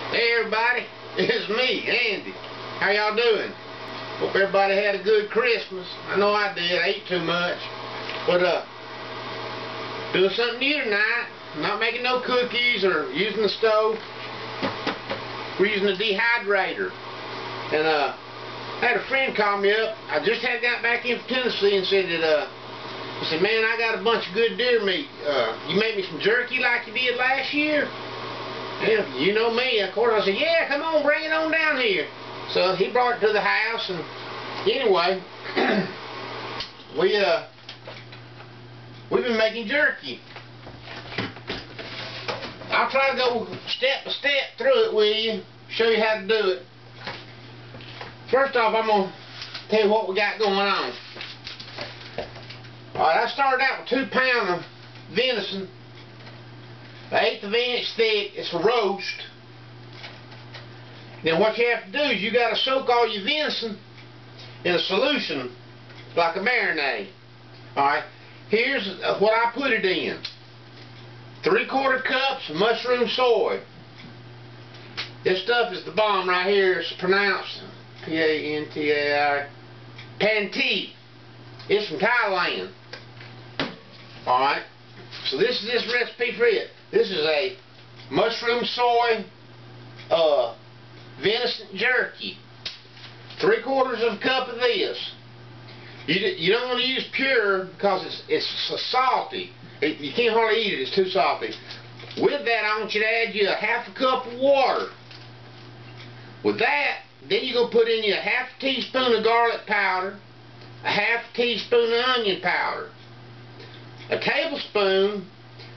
Hey everybody, it's me, Andy. How y'all doing? Hope everybody had a good Christmas. I know I did. I ate too much. But doing something new tonight. Not making no cookies or using the stove. We're using the dehydrator. And I had a friend call me up. I just had got back in from Tennessee and said that he said, man, I got a bunch of good deer meat. You make me some jerky like you did last year? Yeah, you know me. Of course, I said, yeah, come on, bring it on down here. So he brought it to the house, and anyway, we've been making jerky. I'll try to go step by step through it with you, show you how to do it. First off, I'm going to tell you what we got going on. Alright, I started out with 2 pounds of venison, 1/8 of an inch thick. It's a roast. Then what you have to do is you got to soak all your venison in a solution like a marinade. Alright, here's what I put it in. 3/4 cups of mushroom soy. This stuff is the bomb right here. It's pronounced P-A-N-T-A-I, Panti. It's from Thailand. Alright, so this is this recipe for it. This is a mushroom soy venison jerky. 3/4 of a cup of this. You don't want to use pure because it's salty. You can't hardly eat it. It's too salty. With that, I want you to add you a 1/2 cup of water. With that, then you're going to put in you a 1/2 teaspoon of garlic powder, a 1/2 teaspoon of onion powder, a tablespoon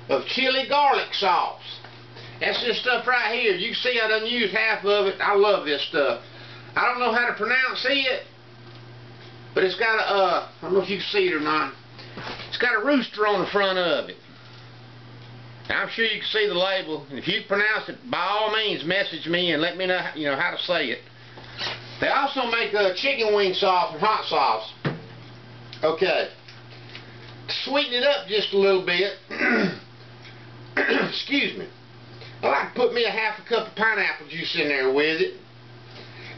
of chili garlic sauce. That's this stuff right here. You can see I done used half of it. I love this stuff. I don't know how to pronounce it, but it's got a, I don't know if you can see it or not. It's got a rooster on the front of it. Now, I'm sure you can see the label. And if you pronounce it, by all means, message me and let me know, how to say it. They also make chicken wing sauce and hot sauce. Okay. To sweeten it up just a little bit, excuse me, I like to put me a 1/2 cup of pineapple juice in there with it.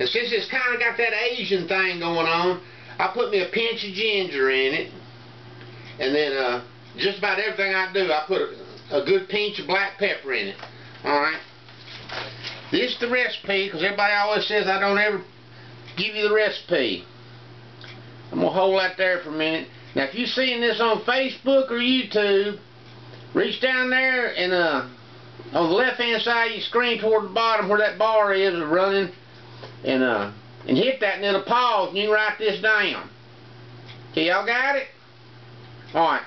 And since it's kind of got that Asian thing going on, I put me a pinch of ginger in it. And then just about everything I do, I put a good pinch of black pepper in it. Alright. This is the recipe, because everybody always says I don't ever give you the recipe. I'm going to hold that there for a minute. Now, if you're seeing this on Facebook or YouTube, reach down there and on the left-hand side of your screen toward the bottom where that bar is running, and hit that, and it'll pause, and you can write this down. Okay, y'all got it? Alright.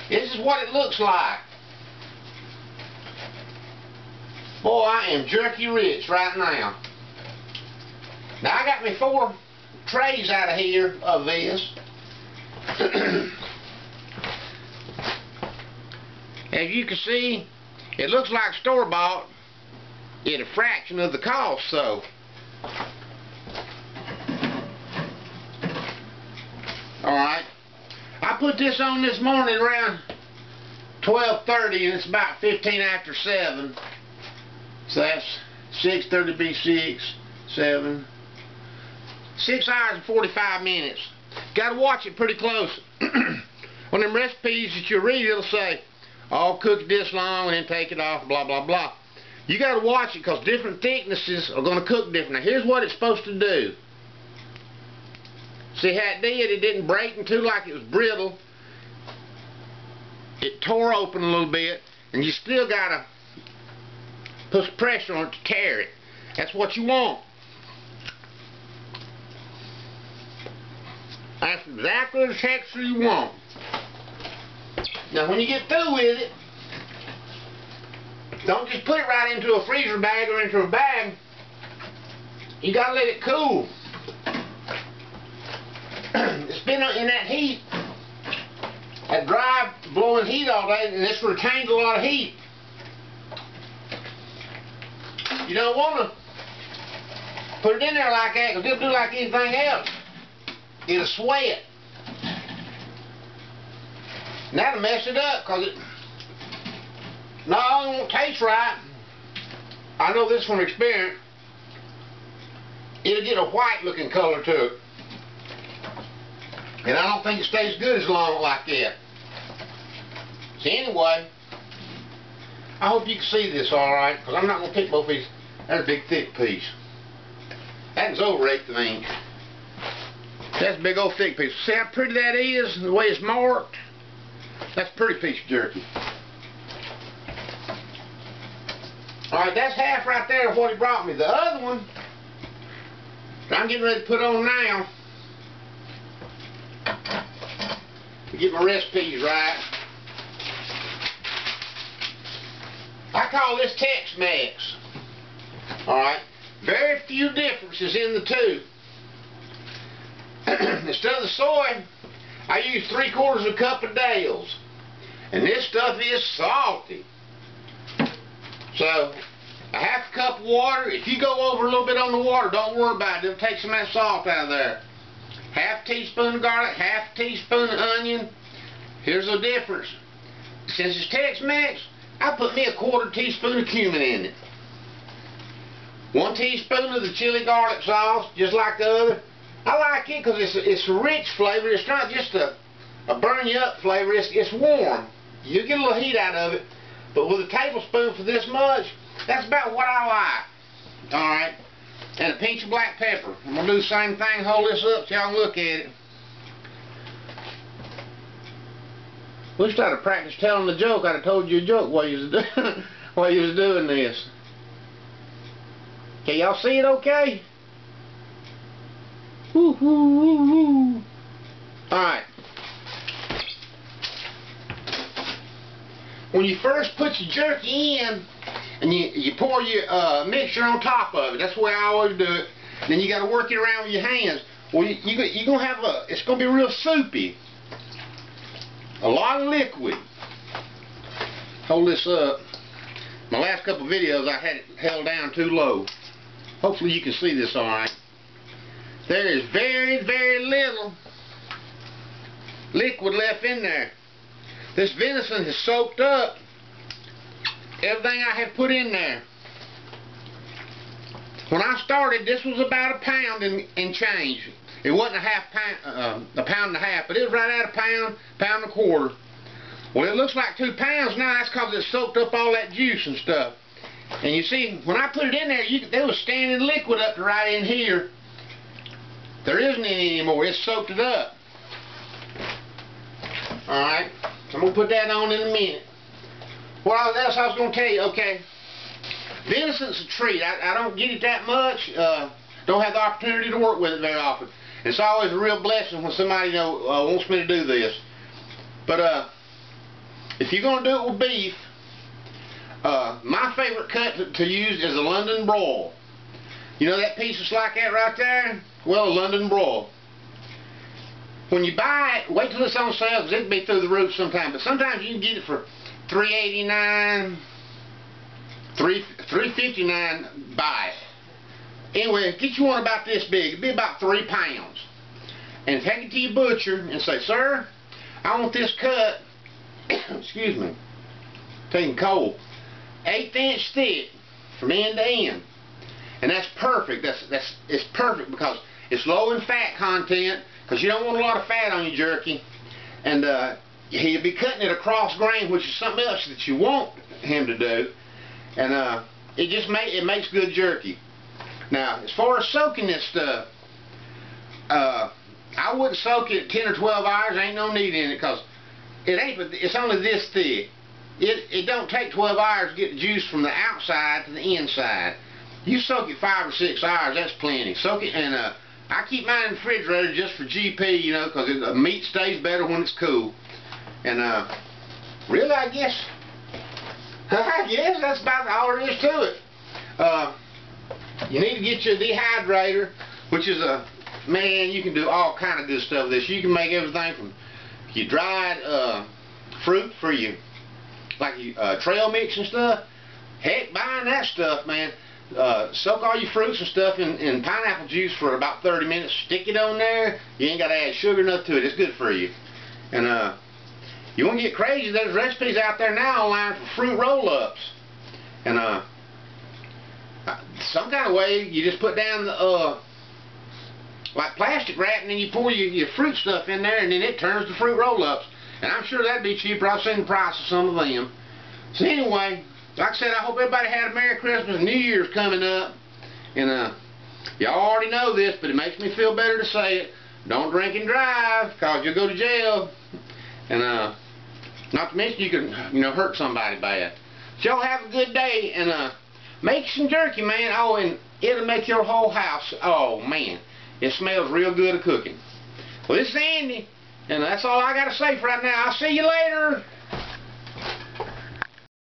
This is what it looks like. Boy, I am jerky rich right now. Now, I got me 4 trays out of here of this. As you can see, it looks like store-bought at a fraction of the cost, so alright. I put this on this morning around 12:30, and it's about 15 after 7. So that's 6:30 be 6, 7, 6 hours and 45 minutes. Got to watch it pretty close. On them recipes that you read, it'll say, "I'll cook this long and then take it off, blah, blah, blah." You got to watch it because different thicknesses are going to cook different. Now, here's what it's supposed to do. See how it did? It didn't break into like it was brittle. It tore open a little bit, and you still got to put some pressure on it to tear it. That's what you want. That's exactly the texture you want. Now, when you get through with it, don't just put it right into a freezer bag or into a bag. You got to let it cool. It's been in that heat, that dry, blowing heat all day, and it's retained a lot of heat. You don't want to put it in there like that, because it'll do like anything else. It'll sweat. And that'll mess it up, because it not only won't taste right. I know this from experience. It'll get a white looking color to it. And I don't think it stays good as long like that. So anyway, I hope you can see this alright, because I'm not going to pick both these. That's a big thick piece. That's over 1/8 inch. That's a big old thick piece. See how pretty that is, the way it's marked? That's a pretty piece of jerky. Alright, that's half right there of what he brought me. The other one, I'm getting ready to put on now. To get my recipes right. I call this Tex Mex. Alright, very few differences in the two. Instead of the soy, I use 3/4 cup of Dale's. And this stuff is salty. So, a 1/2 cup of water. If you go over a little bit on the water, don't worry about it. It'll take some of that salt out of there. 1/2 teaspoon of garlic, 1/2 teaspoon of onion. Here's the difference. Since it's Tex-Mex, I put me a 1/4 teaspoon of cumin in it. 1 teaspoon of the chili garlic sauce, just like the other. I like it because it's a rich flavor. It's not just a burn you up flavor. It's warm. You get a little heat out of it. But with a tablespoon for this much, that's about what I like. Alright. And a pinch of black pepper. I'm going to do the same thing. Hold this up so y'all can look at it. Wish I'd have practiced telling the joke. I'd have told you a joke while you was doing this. Can y'all see it okay? Woo, woo, woo, woo. Alright. When you first put your jerky in, and you pour your mixture on top of it, that's the way I always do it. Then you got to work it around with your hands. Well, you're going to have it's going to be real soupy. A lot of liquid. Hold this up. My last couple of videos I had it held down too low. Hopefully you can see this alright. There is very, very little liquid left in there. This venison has soaked up everything I have put in there. When I started, this was about a pound and change. It wasn't a pound and a half, but it was right at a pound, pound and a quarter. Well, it looks like 2 pounds now. That's because it soaked up all that juice and stuff. And you see, when I put it in there, there was standing liquid up to right in here. There isn't any anymore. It's soaked it up. Alright, so I'm going to put that on in a minute. What else I was going to tell you, okay, venison's a treat. I don't get it that much. Don't have the opportunity to work with it very often. It's always a real blessing when somebody wants me to do this. But if you're going to do it with beef, my favorite cut to use is a London broil. You know that piece that's like that right there? Well, a London broil. When you buy it, wait till it's on sale because it'll be through the roof sometime. But sometimes you can get it for $3.89, $3.59 buy it. Anyway, get you one about this big. It'll be about 3 pounds. And take it to your butcher and say, sir, I want this cut, excuse me, taking cold, 1/8 inch thick from end to end. And that's perfect. It's perfect because it's low in fat content, because you don't want a lot of fat on your jerky. And he'll be cutting it across grain, which is something else that you want him to do. And it makes good jerky. Now, as far as soaking this stuff, I wouldn't soak it 10 or 12 hours. Ain't no need in it because it's only this thick. It don't take 12 hours to get the juice from the outside to the inside. You soak it 5 or 6 hours, that's plenty. Soak it, and I keep mine in the refrigerator just for GP, you know, because the meat stays better when it's cool. And really, I guess that's about all there is to it. You need to get your dehydrator, which is man, you can do all kind of good stuff with this. You can make everything from your dried fruit for you, like trail mix and stuff. Heck, buying that stuff, man. Soak all your fruits and stuff in pineapple juice for about 30 minutes. Stick it on there. You ain't got to add sugar enough to it. It's good for you. And you want to get crazy, there's recipes out there now online for fruit roll-ups. And some kind of way you just put down the like plastic wrap, and then you pour your fruit stuff in there, and then it turns to fruit roll-ups. And I'm sure that'd be cheaper. I've seen the price of some of them. So anyway, like I said, I hope everybody had a Merry Christmas and New Year's coming up. And y'all already know this, but it makes me feel better to say it. Don't drink and drive, cause you'll go to jail. And not to mention you can, hurt somebody bad. So y'all have a good day, and make some jerky, man. Oh, and it'll make your whole house. Oh man, it smells real good of cooking. Well, this is Andy, and that's all I got to say for right now. I'll see you later.